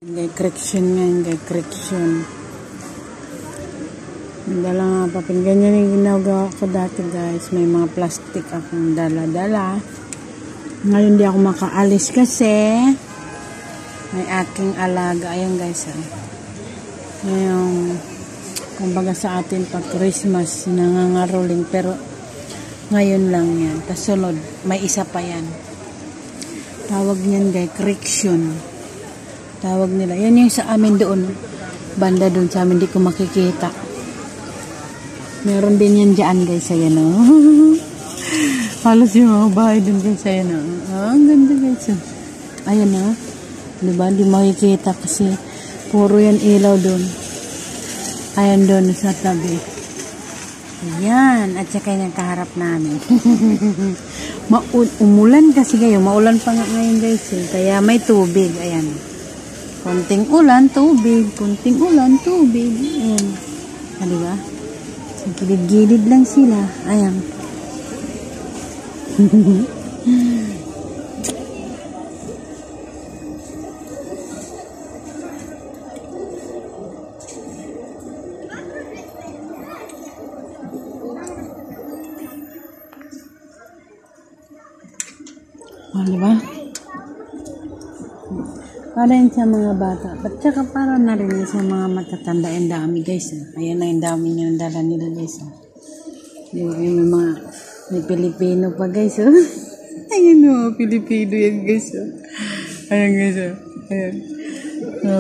Gay correction nga, gay correction. Dala nga papel. Ganyan yung ginagawa ko dati guys. May mga plastic akong dala-dala. Ngayon di ako makaalis kasi may aking alaga. Ayan guys. Ngayon, kumbaga sa atin pag Christmas, nangangaroling. Pero ngayon lang yan. Tapos sunod, may isa pa yan. Tawag niyan guys, correction. Tawag nila. Yan yung sa amin doon. Banda doon sa amin, di ko makikita. Meron din yan dyan guys. Ayan o. Halos yung mga bahay doon guys. Ayan o. Ang ganda guys. Ayan o. Diba? Di makikita kasi puro yan ilaw doon. Ayan doon sa tabi. Ayan. At saka yung kaharap namin. Umulan kasi ngayon. Maulan pa nga ngayon guys. Kaya may tubig. Ayan. Konting ulan, tubig. Konting ulan, tubig. Ayan. Diba? Gilid-gilid lang sila. Ayan. Diba? Para yun sa mga bata. At saka para na rin sa mga matatanda. Ang dami guys. Ayan na yung dami nyo ang dala nila guys. Diba? Yung mga may Pilipino pa guys. Ayan o. Pilipino yan guys. Ayan guys. Ayan.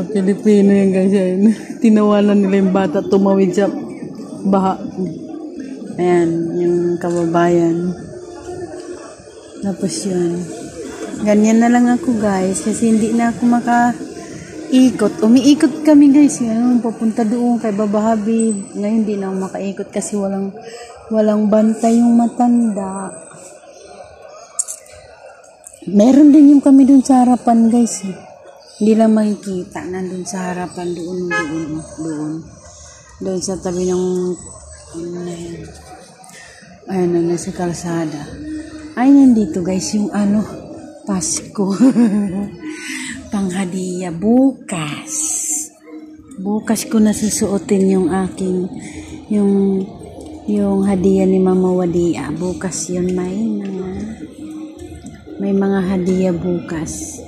Pilipino yan guys. Ayan. Tinawanan nila yung bata. Tumawid sa baha. Ayan. Yung kababayan. Tapos yun. Ganyan na lang ako guys. Kasi hindi na ako makaikot. Umiikot kami guys. Papunta doon kay Baba Habib. Ngayon hindi na ako makaikot kasi walang bantay yung matanda. Meron din yung kami doon sa harapan guys. Hindi lang makikita. Nandun sa harapan doon sa tabi ng ayan na nasa kalsada. Ay nandito guys yung Pasko. Panghadiya bukas. Bukas ko nasusuotin yung aking yung hadiya ni Mama Wadia. Bukas yun may mga hadiya bukas.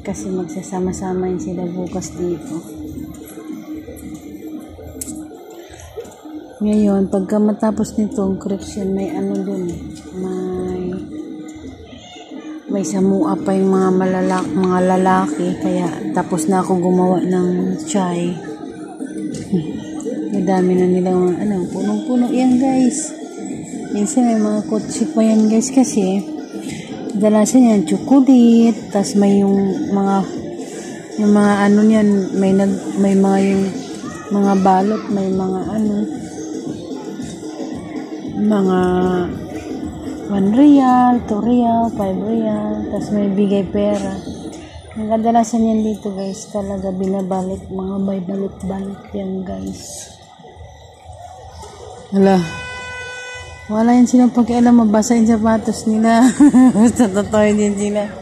Kasi magsasama-sama yun sila bukas dito. Ngayon, pagka matapos nitong correction, may dun. May samua pa yung mga lalaki. Kaya tapos na ako gumawa ng chai. Madami na nilang punong-puno yan guys. Minsan may mga kotse pa yan guys kasi dalasan yan chocolate. Tas may yung mga niyan may mga yung mga balot, may mga mga 1 real, 2 real, 5 real, tas may bigay pera. Ang kadalasan yan dito guys, talaga binabalik, mga may balik-balik yan guys. Wala yan silang pakialam, mabasa yung sapatos nila. Basta totoo din sila.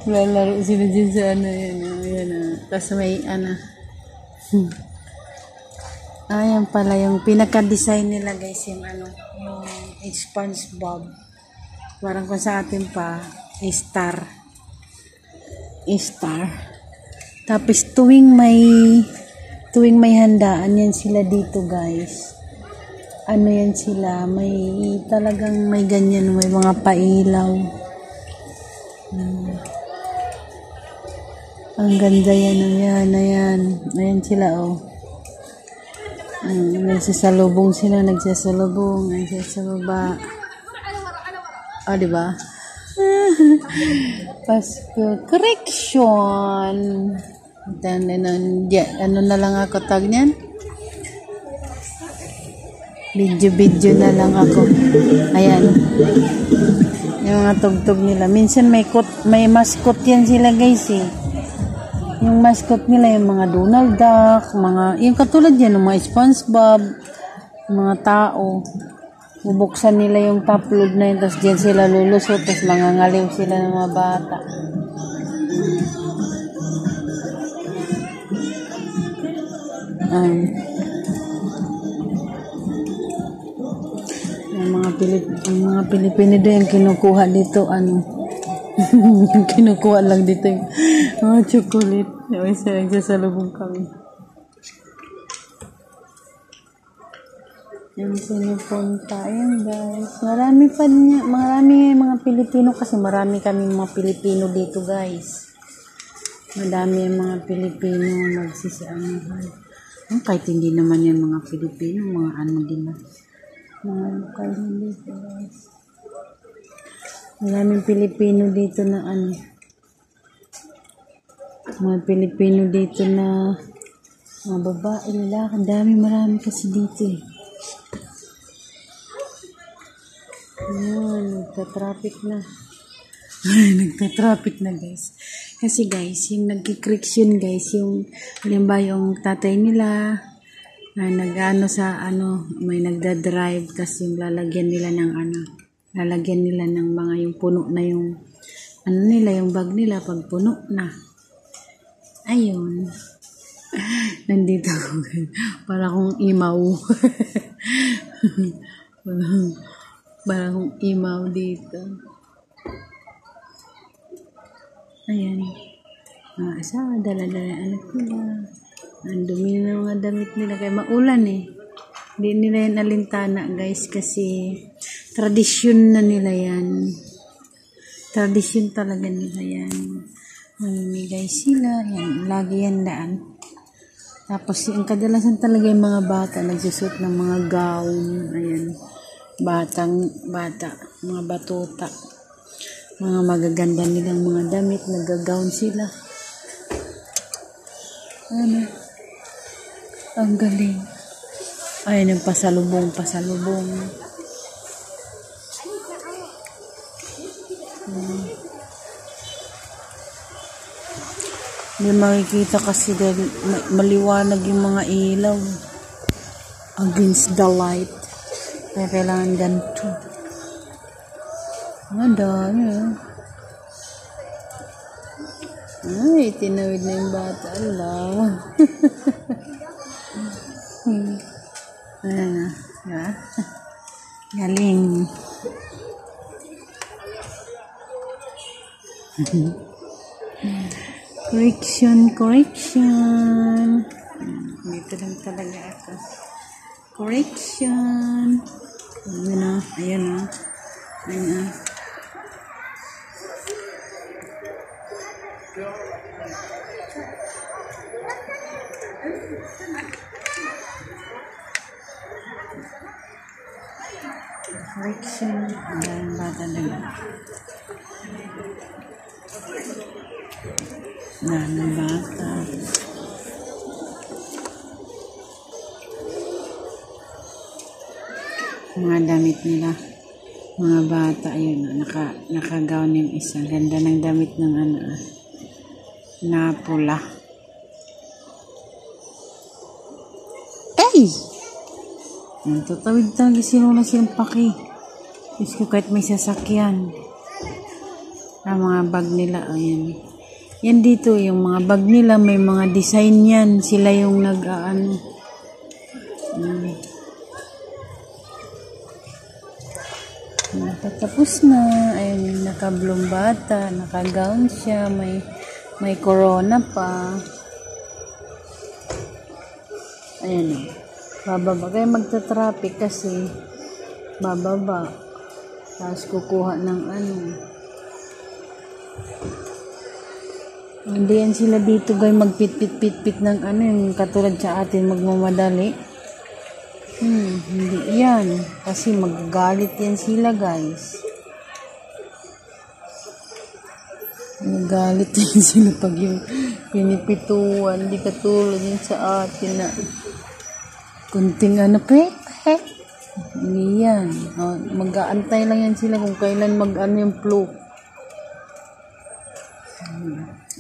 Lalaro sila dyan sa yan. Tas may ayan pala yung pinaka-design nila guys, yung yung SpongeBob. Parang kung sa atin pa, star. Tapos tuwing may handaan yan sila dito guys. Yan sila, talagang may ganyan, may mga pailaw. Ang ganda yan, ayan sila nagsasalubong sila, nagsasalubong sa baba. Diba? Pasko correction. Na lang ako tag niyan. Video na lang ako. Ayan. Yung mga tugtog nila. Minsan may mascot yan sila guys Yung mascot nila, yung mga Donald Duck, yung katulad yan, yung mga SpongeBob, mga tao. Bubuksan nila yung top load na yun, tapos dyan sila lulusot, tapos mangangaliw sila ng mga bata. Ang mga Pilipino din kinukuha dito kinukuha lang dito yung mga chocolate. Yung isa nagsasalubong kami. Yung sinupunta. Ayan guys. Marami mga Pilipino kasi marami kami mga Pilipino dito guys. Madami yung mga Pilipino nagsisianuhan. Kahit hindi naman yan mga Pilipino, mga din na. Mga lokal dito guys. Maraming Pilipino dito na mga Pilipino dito na mga babae nila. Marami kasi dito eh. Ayan, nagka-traffic na. Nagka-traffic na guys. Kasi guys, yung nagki-friction guys, yung halimbawa yung tatay nila nag-ano sa may nagda-drive, tas yung lalagyan nila ng mga yung puno na yung yung bag nila pag puno na. Ayun. Nandito ako. Para akong imaw. Para akong imaw dito. Ayan. Dala-dala anak nila. Ang dumi na mga damit nila. Kaya maulan eh. Hindi nila yan alintana guys kasi tradisyon na nila yan. Tradisyon talaga nila yan. Mamimigay sila. Yan. Lagi yan daan. Tapos yung kadalasan talaga yung mga bata nagsusot ng mga gown. Ayan. Bata. Mga batuta. Mga magaganda nilang mga damit. Nagagawn sila. Ang galing. Ayan yung pasalubong. Hindi makikita kasi dahil maliwanag yung mga ilaw against the light. Kaya kailangan ganito. Ang dami Ay, tinawid na yung bata. Allah. Ayan na. Galing. Correction. Dito lang talaga ako. Correction. Ayan na. Correction. Ayan, bata na. Bata. Mga damit nila. Mga bata, ayun, nakagawn yung isa. Ganda ng damit ng na pula. Ay! Tatawid talaga sinuna silang paki. Diyos ko, kahit may sasakyan. Ang mga bag nila, ayan. Yan dito, yung mga bag nila, may mga design yan. Sila yung Tapos na. Ayun, naka-bloom bata. Naka-gown siya. May corona pa. Ayan. Bababa. Kaya magta-traffic kasi bababa. Tapos kukuha ng Hindi yan sila dito guys magpit-pit-pit ng yung katulad sa atin magmamadali. Hindi yan. Kasi magagalit yan sila guys. Magagalit yan sila pag yung pinipituan. Hindi katulad yan sa atin na kunting Hindi yan. Mag-aantay lang yan sila kung kailan yung flow.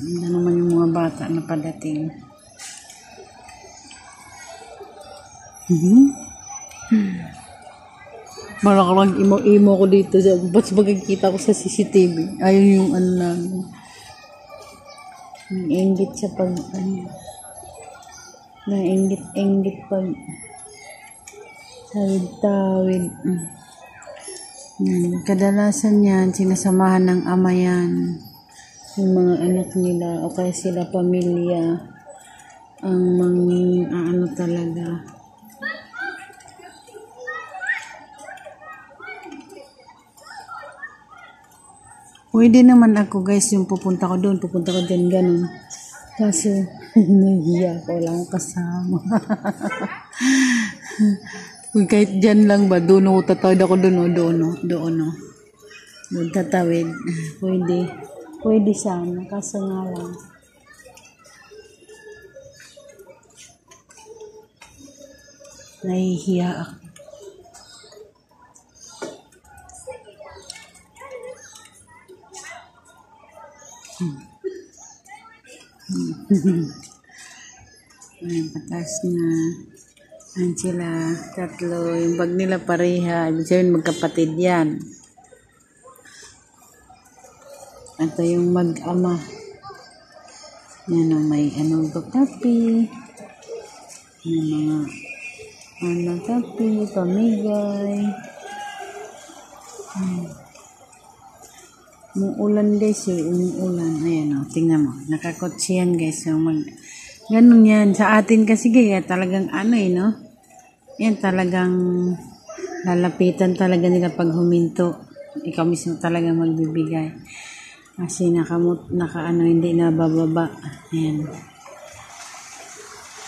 Hindi naman yung mga bata na padating. Malakalang imo ko dito. Ba't magkikita ko sa CCTV? Ayun yung namin. Ingit siya pag Nainggit-inggit pag tawid-tawid. Kadalasan yan, sinasamahan ng ama yan. Yung mga anak nila o kaya sila pamilya ang ano talaga. Pwede naman ako guys, yung pupunta ko doon, ganun. Kaso, nahiya ko lang kasama. Kahit dyan lang ba, doon ako tatawid ako doon tatawid. Pwede sana, kaso nga lang. Nahihiya ako. Ayan, patas na. Ayan sila, tatlo. Yung bag nila pareha. Ibig sabihin, magkapatid yan. Ito yung mag-ama. Yan o, may tapi. Yung mga tapi, pamigay. Umuulan guys umuulan. Ayan o, tingnan mo. Nakakotsi yan guys. So, ganun yan. Sa atin kasi kaya talagang no? Yan talagang lalapitan talaga nila pag huminto. Ikaw mismo talaga magbibigay. Kasi hindi na bababa. Ayan.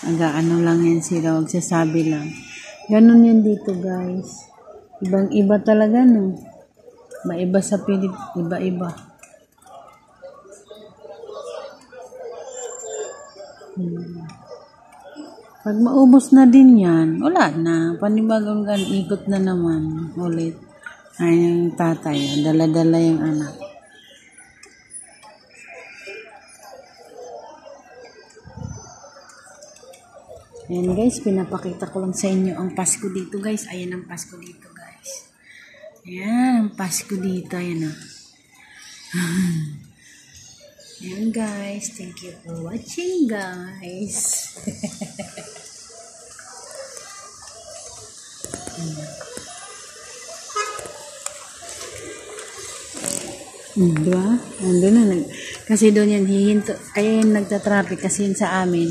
Lang yan sila. Huwag sasabi lang. Ganun yan dito guys. Ibang-iba talaga no. Iba sa Pilipinas. Iba-iba. Pag maubos na din yan, wala na. Panibagong ikot na naman ulit. Ay, yung tatay, dala-dala yung anak. Ayan guys, pinapakita ko lang sa inyo ang Pasko dito guys. Ayan ang Pasko dito guys. Ayan ang Pasko dito. Ayan o. Ayan guys, thank you for watching guys. Diba? Andun na. Kasi doon yan, hihinto. Kaya yung nagtatraffic kasi yun sa amin.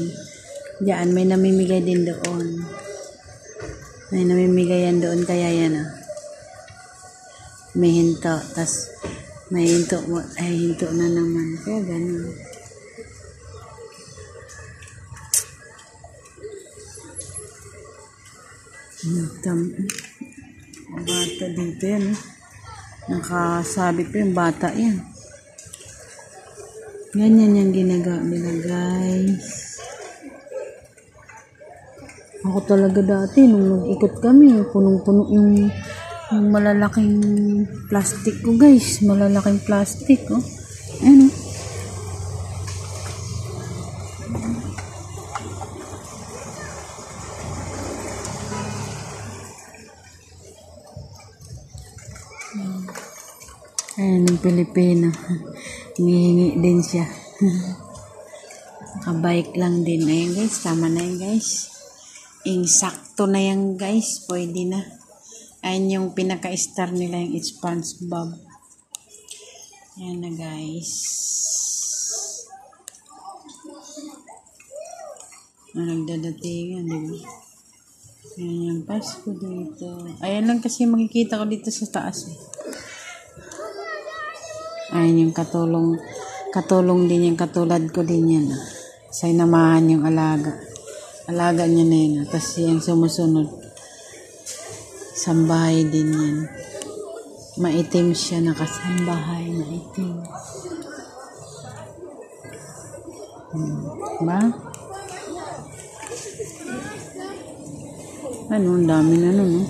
Diyan, may namimigay din doon. May namimigay yan doon, kaya yan may hinto. Tas may hinto na naman. Kaya ganun. Bata dito yan. Nakasabit pa yung bata yan. Ganyan yung ginagawa nila guys. Ako talaga dati nung nag-ikot kami, punong-puno yung malalaking plastic ko guys. Malalaking plastic oh. Ano? Ayan yung Pilipino. Hingi din siya. Nakabike lang din. Ayan guys, tama na yan guys. Insakto na yan guys. Pwede na. Ayan yung pinaka-star nila yung SpongeBob. Ayan na guys. Nagdadatingan, diba? Ayan yung Pasko dito. Ayan lang kasi makikita ko dito sa taas eh. Ayan yung katulong din yung katulad ko din yan. Sinamahan yung alaga. Alaga niya na yun. Tapos yung sumusunod. Sambahay din yan. Maitim siya. Nakasambahay. Maitim. Diba? Ano? Ang dami na no?